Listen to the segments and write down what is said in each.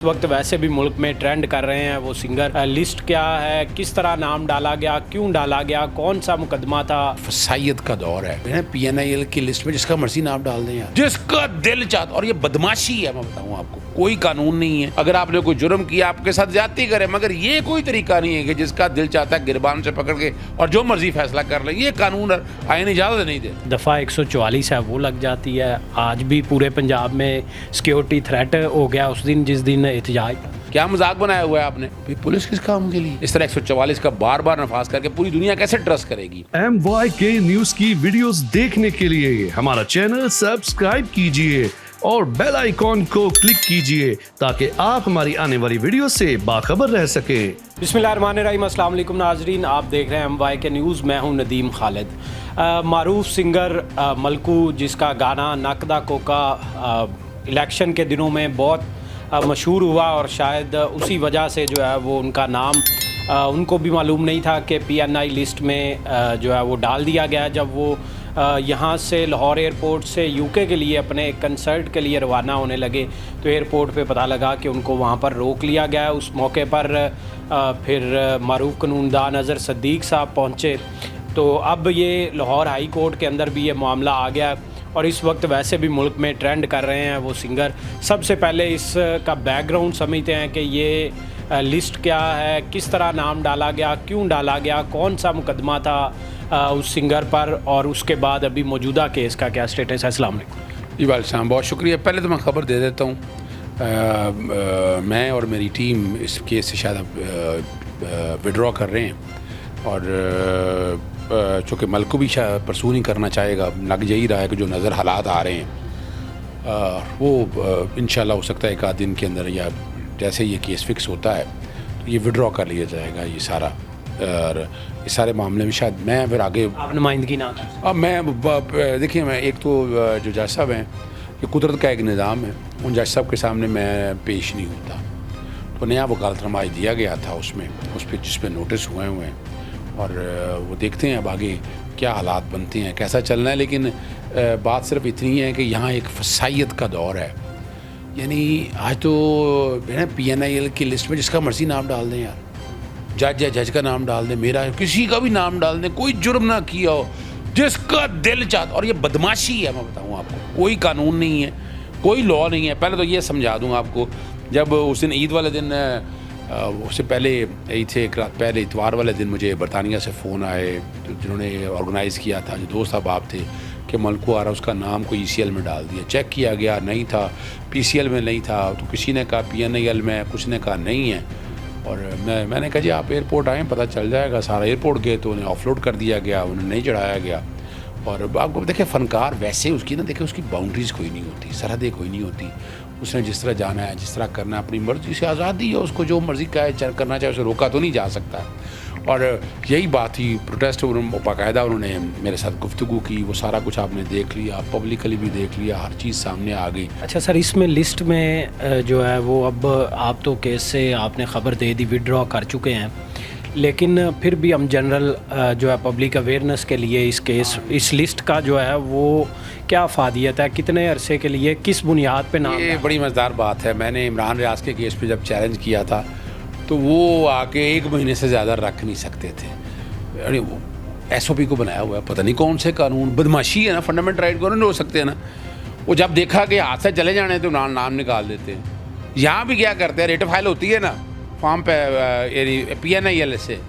वक्त वैसे भी मुल्क में ट्रेंड कर रहे हैं वो सिंगर। लिस्ट क्या है, किस तरह नाम डाला गया, क्यों डाला गया, कौन सा मुकदमा था? फसाइयत का दौर है PNIL की लिस्ट में जिसका मर्जी नाम डाल दें यार, जिसका दिल चाहता। और ये बदमाशी है, मैं बताऊं आपको, कोई कानून नहीं है। अगर आपने कोई जुर्म किया आपके साथ ज्यादती करे, मगर ये कोई तरीका नहीं है कि जिसका दिल चाहता है गिरबान से पकड़ के और जो मर्जी फैसला कर ले। ये कानून आईन इजाजत नहीं दे। दफ़ा 144 है वो लग जाती है। आज भी पूरे पंजाब में सिक्योरिटी थ्रेट हो गया उस दिन जिस दिन एहतजाज। क्या मजाक बनाया हुआ है आपने? पुलिस किस काम के लिए इस तरह 144 का बार बार नफाज करके पूरी दुनिया कैसे ट्रस्ट करेगी? MYK न्यूज की वीडियोस देखने के लिए हमारा चैनल सब्सक्राइब कीजिए और बेल आइकॉन को क्लिक कीजिए ताकि आप हमारी आने वाली वीडियो से बाखबर रह सके। बिस्मिल्लाहिर्रहमानिर्रहीम, अस्सलाम वालेकुम नाजरीन, आप देख रहे हैं MYK न्यूज़। मैं हूं नदीम खालिद। मारूफ सिंगर मलकू, जिसका गाना नकदा कोका इलेक्शन के दिनों में बहुत मशहूर हुआ और शायद उसी वजह से जो है वो उनका नाम उनको भी मालूम नहीं था कि PNI लिस्ट में जो है वो डाल दिया गया। जब वो यहाँ से लाहौर एयरपोर्ट से UK के लिए अपने कंसर्ट के लिए रवाना होने लगे तो एयरपोर्ट पे पता लगा कि उनको वहाँ पर रोक लिया गया। उस मौके पर फिर मारूफ कानूनदान अज़हर सिद्दीक साहब पहुँचे। तो अब ये लाहौर हाई कोर्ट के अंदर भी ये मामला आ गया और इस वक्त वैसे भी मुल्क में ट्रेंड कर रहे हैं वो सिंगर। सबसे पहले इसका बैकग्राउंड समझते हैं कि ये लिस्ट क्या है, किस तरह नाम डाला गया, क्यों डाला गया, कौन सा मुकदमा था उस सिंगर पर, और उसके बाद अभी मौजूदा केस का क्या स्टेटस है। अस्सलाम वालेकुम। जी वालेकुम, बहुत शुक्रिया। पहले तो मैं ख़बर दे देता हूँ, मैं और मेरी टीम इस केस से शायद विड्रॉ कर रहे हैं और चूँकि मलकू भी शायद परसू नहीं करना चाहेगा, लग यही रहा है कि जो नज़र हालात आ रहे हैं वो इंशाल्लाह हो सकता है एक आध दिन के अंदर या जैसे ये केस फिक्स होता है तो ये विड्रॉ कर लिया जाएगा ये सारा। और इस सारे मामले में शायद मैं फिर आगे आप नुमाइंदगी ना कर। अब मैं देखिए, मैं एक तो जो जज साहब हैं, ये कुदरत का एक निज़ाम है, उन जज साहब के सामने मैं पेश नहीं होता। तो नया वकालतनामा दिया गया था उसमें उस पर जिस पर नोटिस हुए हैं और वो देखते हैं अब आगे क्या हालात बनते हैं, कैसा चलना है। लेकिन बात सिर्फ इतनी है कि यहाँ एक फसाइयत का दौर है। यानी आज तो PNIL की लिस्ट में जिसका मर्जी नाम डाल दें यार, जज है जज का नाम डाल दें, मेरा किसी का भी नाम डाल दें, कोई जुर्म ना किया हो, जिसका दिल चाहता। और ये बदमाशी है, मैं बताऊँ आपको, कोई कानून नहीं है, कोई लॉ नहीं है। पहले तो ये समझा दूँ आपको, जब उस दिन ईद वाले दिन उससे पहले ईद से एक रात पहले इतवार वाले दिन मुझे बरतानिया से फ़ोन आए जिन्होंने ऑर्गेनाइज़ किया था, जो दोस्त अहबाब थे, कि मलकू आ रहा, उसका नाम कोई ECL में डाल दिया। चेक किया गया, नहीं था, PCL में नहीं था। तो किसी ने कहा PNIL में, कुछ ने कहा नहीं है। और मैंने कहा जी आप एयरपोर्ट आएँ, पता चल जाएगा। सारा एयरपोर्ट गए तो उन्हें ऑफलोड कर दिया गया, उन्हें नहीं चढ़ाया गया। और आपको देखिए, फ़नकार वैसे उसकी ना देखिए, उसकी बाउंड्रीज़ कोई नहीं होती, सरहदें कोई नहीं होती। उसने जिस तरह जाना है, जिस तरह करना है, अपनी मर्ज़ी से आज़ादी है, उसको जो मर्ज़ी करना चाहे उसे रोका तो नहीं जा सकता। और यही बात ही प्रोटेस्ट बाकायदा उन्होंने मेरे साथ गुफ्तगू की, वो सारा कुछ आपने देख लिया, पब्लिकली भी देख लिया, हर चीज़ सामने आ गई। अच्छा सर, इसमें लिस्ट में जो है वो अब आप तो केस से आपने ख़बर दे दी, विड्रॉ कर चुके हैं, लेकिन फिर भी हम जनरल जो है पब्लिक अवेयरनेस के लिए इस लिस्ट का जो है वो क्या फ़ादियत है, कितने अरसे के लिए, किस बुनियाद पे नाम? ये बड़ी मज़ेदार बात है। मैंने इमरान रियाज के केस पे जब चैलेंज किया था तो वो आके 1 महीने से ज़्यादा रख नहीं सकते थे। अरे वो SOP को बनाया हुआ है, पता नहीं कौन से कानून, बदमाशी है ना, फंडामेंटल राइट को नहीं हो सकते हैं ना। वो जब देखा कि हाथ से चले जाने तो नाम निकाल देते हैं। यहाँ भी क्या करते हैं, रेट फाइल होती है ना फॉर्म पे PNIL से,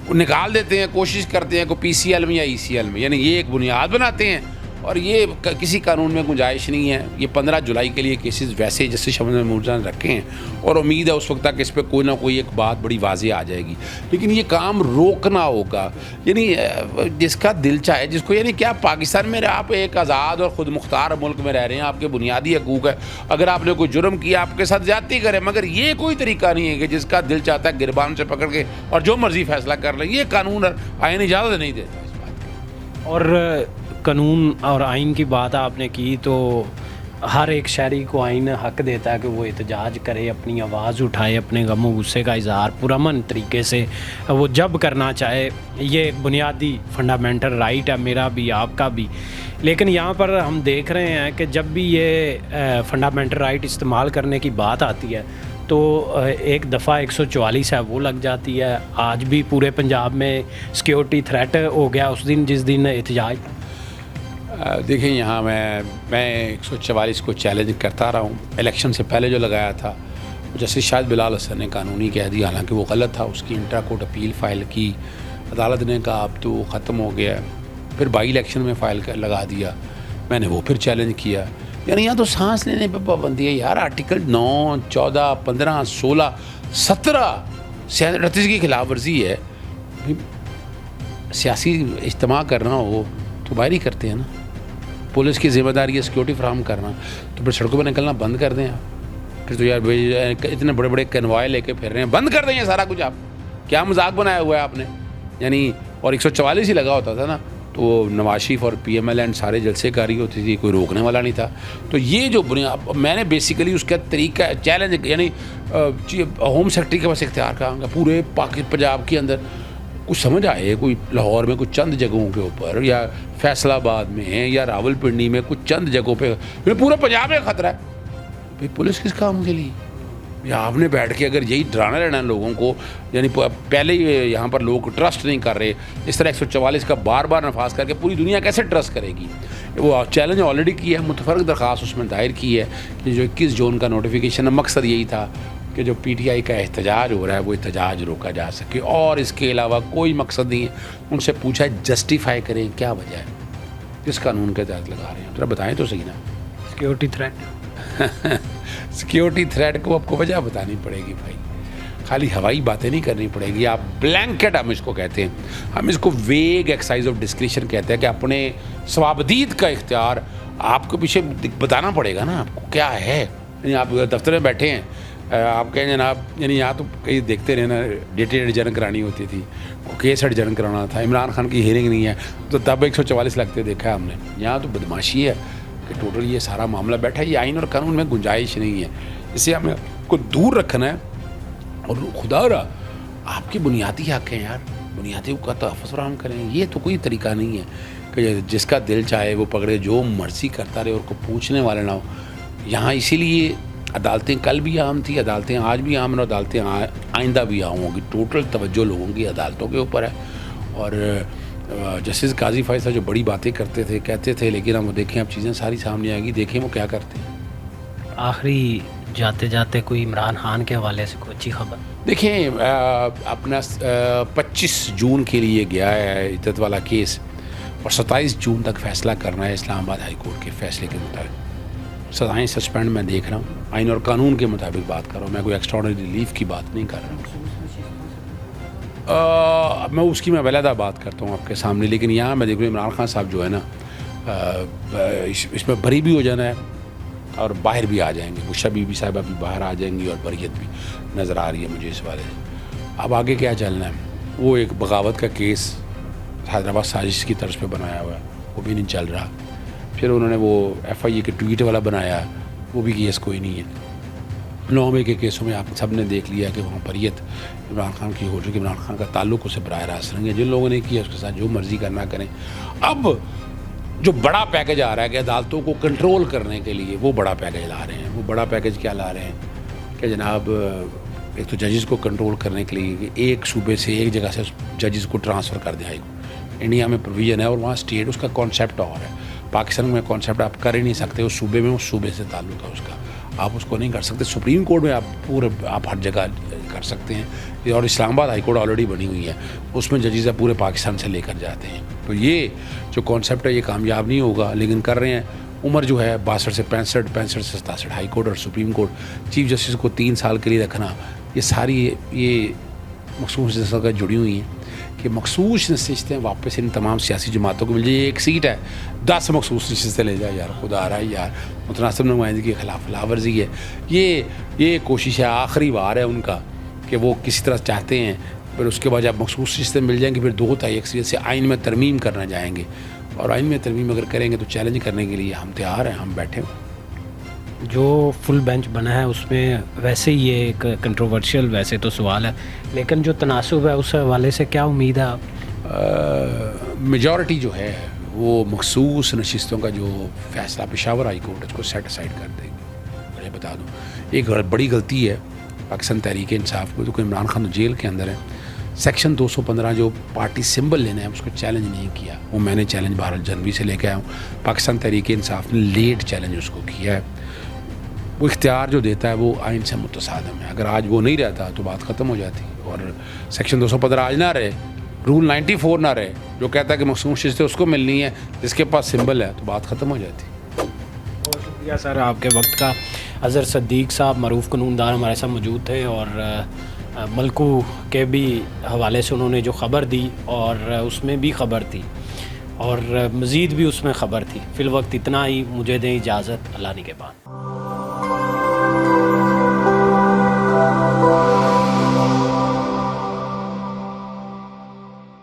वो निकाल देते हैं, कोशिश करते हैं को PCL में या ECL में, यानी ये एक बुनियाद बनाते हैं। और ये किसी कानून में गुंजाइश नहीं है। ये 15 जुलाई के लिए केसेस वैसे जैसे शमन महमूद ने रखे हैं और उम्मीद है उस वक्त तक इस पर कोई ना कोई एक बात बड़ी वाज़ेह आ जाएगी। लेकिन ये काम रोकना होगा, यानी जिसका दिल चाहे, जिसको, यानी क्या पाकिस्तान में आप एक आज़ाद और ख़ुद मुख्तार मुल्क में रह रहे हैं, आपके बुनियादी हकूक़ है। अगर आपने कोई जुर्म किया आपके साथ ज़्यादती करे, मगर ये कोई तरीका नहीं है कि जिसका दिल चाहता है गिरबान से पकड़ के और जो मर्ज़ी फैसला कर ले। ये कानून आईन इजाज़त नहीं देता इस बात की। और कानून और आइन की बात आपने की तो हर एक शहरी को आइन हक देता है कि वो एहतजाज करे, अपनी आवाज़ उठाए, अपने गम और गुस्से का इजहार पुरअमन तरीके से वो जब करना चाहे। ये एक बुनियादी फंडामेंटल राइट है, मेरा भी आपका भी। लेकिन यहाँ पर हम देख रहे हैं कि जब भी ये फंडामेंटल राइट इस्तेमाल करने की बात आती है تو ایک دفعہ 144 ہے وہ لگ جاتی ہے. آج بھی پورے پنجاب میں سیکیورٹی تھریٹ ہو گیا اس دن جس دن احتجاج. دیکھیں یہاں میں 144 کو چیلنج کرتا رہا ہوں. الیکشن سے پہلے جو لگایا تھا جسٹس شاہد بلال حسن نے قانونی کہہ دیا، حالانکہ وہ غلط تھا. اس کی انٹرا کورٹ اپیل فائل کی، عدالت نے کہا اب تو ختم ہو گیا. پھر بائی الیکشن میں فائل لگا دیا، میں نے وہ پھر چیلنج کیا. یعنی یہاں تو سانس لینے پہ پابندی ہے یار. آرٹیکل 9، 14، 15، 16، 17 38 کی خلاف ورزی ہے. سیاسی اجتماع کرنا ہو تو باہر ہی کرتے ہیں نا. پولیس کی ذمہ داری ہے سیکورٹی فراہم کرنا، تو پھر سڑکوں پہ نکلنا بند کر دیں آپ. پھر تو یار اتنے بڑے بڑے کنوائے لے کے پھر رہے ہیں، بند کر دیں یہ سارا کچھ. آپ کیا مذاق بنایا ہوا ہے آپ نے؟ یعنی اور 144 ہی لگا ہوتا تھا نا، تو وہ نواز شریف اور پی ایم ایل اینڈ سارے جلسے کاری ہوتی تھی، کوئی روکنے والا نہیں تھا. تو یہ جو میں نے بیسیکلی اس کا طریقہ چیلنج، یعنی ہوم سیکرٹری کے پاس اختیار کہاں گا پورے پنجاب کے اندر. کچھ سمجھ آئے کوئی لاہور میں کچھ چند جگہوں کے اوپر، یا فیصل آباد میں، یا راول پنڈی میں کچھ چند جگہوں پہ پورے پنجاب میں خطرہ ہے. بھائی پولیس کس کام کے لیے؟ یا آپ نے بیٹھ کے اگر یہی ڈرانا رہنا لوگوں کو، یعنی پہلے ہی یہاں پر لوگ ٹرسٹ نہیں کر رہے، اس طرح 144 کا بار بار نفاذ کر کے پوری دنیا کیسے ٹرسٹ کرے گی؟ وہ چیلنج آلریڈی کیا ہے، متفرق درخواست اس میں دائر کی ہے کہ جو 21 جون کا نوٹیفیکیشن ہے، مقصد یہی تھا کہ جو پی ٹی آئی کا احتجاج ہو رہا ہے وہ احتجاج روکا جا سکے، اور اس کے علاوہ کوئی مقصد نہیں ہے. ان سے پوچھا ہے جسٹیفائی کریں کیا وجہ ہے، کس قانون کے تحت لگا رہے ہیں، ذرا بتائیں تو صحیح نا. سیکیورٹی تھریٹ سیکیورٹی تھریٹ کو آپ کو وجہ بتانی پڑے گی بھائی، خالی ہوائی باتیں نہیں کرنی پڑے گی. آپ بلینکٹ ہم اس کو کہتے ہیں، ہم اس کو ویگ ایکسرسائز آف ڈسکریشن کہتے ہیں کہ اپنے ثوابدید کا اختیار آپ کو پیچھے بتانا پڑے گا نا آپ کو کیا ہے. یعنی آپ دفتر میں بیٹھے ہیں، آپ کہیں جناب، یعنی یہاں تو کئی دیکھتے رہے نا، ڈیٹی ایڈجرن کرانی ہوتی تھی، کیس ایڈجرن کرانا تھا، عمران خان کی ہیئرنگ نہیں ہے تو تب 144 لگتے دیکھا ہے ہم نے. یہاں تو بدماشی ہے کہ ٹوٹل یہ سارا معاملہ بیٹھا ہے، یہ آئین اور قانون میں گنجائش نہیں ہے. اسے ہمیں کو دور رکھنا ہے. اور خدا رہا آپ کے بنیادی حق ہیں یار، بنیادی حقوق کا تحفظ فراہم کریں. یہ تو کوئی طریقہ نہیں ہے کہ جس کا دل چاہے وہ پکڑے، جو مرضی کرتا رہے اور کو پوچھنے والے نہ ہو. یہاں اسی لیے عدالتیں کل بھی عام تھی، عدالتیں آج بھی عام ہیں، اور عدالتیں آئندہ بھی عام ہوں گی. ٹوٹل توجہ لوگوں کی عدالتوں کے اوپر ہے. اور جسٹس قاضی فائز صاحب جو بڑی باتیں کرتے تھے کہتے تھے، لیکن ہم وہ دیکھیں اب چیزیں ساری سامنے آئیں گی، دیکھیں وہ کیا کرتے ہیں. آخری جاتے جاتے کوئی عمران خان کے حوالے سے کوئی اچھی خبر؟ دیکھیں اپنا 25 جون کے لیے گیا ہے عدت والا کیس، اور 27 جون تک فیصلہ کرنا ہے اسلام آباد ہائی کورٹ کے فیصلے کے مطابق. سزائیں سسپینڈ میں دیکھ رہا ہوں، آئین اور قانون کے مطابق بات کر رہا ہوں، میں کوئی ایکسٹراڈنری ریلیف کی بات نہیں کر رہا ہوں. میں اس کی میں علیحدہ بات کرتا ہوں آپ کے سامنے. لیکن یہاں میں دیکھ رہا ہوں عمران خان صاحب جو ہے نا، اس میں بری بھی ہو جانا ہے اور باہر بھی آ جائیں گے. بشرا بی بی صاحبہ بھی باہر آ جائیں گی اور بریت بھی نظر آ رہی ہے مجھے اس والے سے. اب آگے کیا چلنا ہے؟ وہ ایک بغاوت کا کیس حیدرآباد سازش کی طرز پہ بنایا ہوا ہے، وہ بھی نہیں چل رہا. پھر انہوں نے وہ ایف آئی اے کے ٹویٹ والا بنایا، وہ بھی کیس کوئی نہیں ہے. 9 کے کیسوں میں آپ سب نے دیکھ لیا کہ وہاں پریت عمران خان کی ہو چکی. عمران خان کا تعلق اسے براہ راست نہیں ہے، جن لوگوں نے کیا اس کے ساتھ جو مرضی کرنا کریں. اب جو بڑا پیکج آ رہا ہے کہ عدالتوں کو کنٹرول کرنے کے لیے، وہ بڑا پیکج لا رہے ہیں. وہ بڑا پیکج کیا لا رہے ہیں کہ جناب ایک تو ججز کو کنٹرول کرنے کے لیے کہ ایک صوبے سے ایک جگہ سے ججز کو ٹرانسفر کر دیں. انڈیا میں پروویژن ہے اور وہاں اسٹیٹ اس کا کانسیپٹ اور ہے. پاکستان میں کانسیپٹ آپ کر ہی نہیں سکتے. اس صوبے میں اس صوبے سے تعلق ہے اس کا، آپ اس کو نہیں کر سکتے. سپریم کورٹ میں آپ ہر جگہ کر سکتے ہیں، اور اسلام آباد ہائی کورٹ آلریڈی بنی ہوئی ہے، اس میں ججز پورے پاکستان سے لے کر جاتے ہیں. تو یہ جو کانسیپٹ ہے یہ کامیاب نہیں ہوگا، لیکن کر رہے ہیں. عمر جو ہے 62 سے 65، 65 سے 67، ہائی کورٹ اور سپریم کورٹ چیف جسٹس کو 3 سال کے لیے رکھنا، یہ ساری یہ مخصوص نشستیں جڑی ہوئی ہیں کہ مخصوص نشستیں واپس ان تمام سیاسی جماعتوں کو مل جائے. ایک سیٹ ہے 10 مخصوص نشستیں لے جائے. یار خدا آ رہا ہے یار، متناسب نمائندگی کے خلاف خلاف ورزی ہے. یہ کوشش ہے، آخری بار ہے ان کا کہ وہ کسی طرح چاہتے ہیں. پھر اس کے بعد جب مخصوص نشستیں مل جائیں گی پھر 2/3 سے آئین میں ترمیم کرنا جائیں گے. اور آئین میں ترمیم اگر کریں گے تو چیلنج کرنے کے لیے ہم تیار ہیں، ہم بیٹھے ہیں. جو فل بینچ بنا ہے اس میں ویسے یہ ایک کنٹروورشل ویسے تو سوال ہے، لیکن جو تناسب ہے اس حوالے سے کیا امید ہے آپ؟ میجورٹی جو ہے وہ مخصوص نشستوں کا جو فیصلہ پشاور ہائی کورٹ اس کو سیٹ اسائڈ کر دے گی. میں بتا دوں ایک بڑی غلطی ہے पाकिस्तान तहरीक इंसाफ को, तो कोई इमरान खान जेल के अंदर है, सेक्शन 215 जो पार्टी सिंबल लेना है उसको चैलेंज नहीं किया, वो मैंने चैलेंज 12 जनवरी से लेकर आया हूँ। पाकिस्तान तहरीक इंसाफ ने लेट चैलेंज उसको किया है। वो इख्तियार जो देता है वो आइन से मुतसादम है। अगर आज वो नहीं रहता तो बात ख़त्म हो जाती, और सेक्शन 215 आज ना रहे, रूल 94 ना रहे जो कहता है कि मखसूस शिस्तें उसको मिलनी है जिसके पास सिंबल है, तो बात ख़त्म हो जाती। बहुत शुक्रिया सर आपके वक्त का। अज़हर सद्दीक़ साहब मरूफ़ कानूनदार हमारे साथ मौजूद थे, और मलकू के भी हवाले से उन्होंने जो ख़बर दी और उसमें भी ख़बर थी और मज़ीद भी उसमें ख़बर थी। फ़िल वक्त इतना ही, मुझे दें इजाज़त, अल्लाह निगहबान।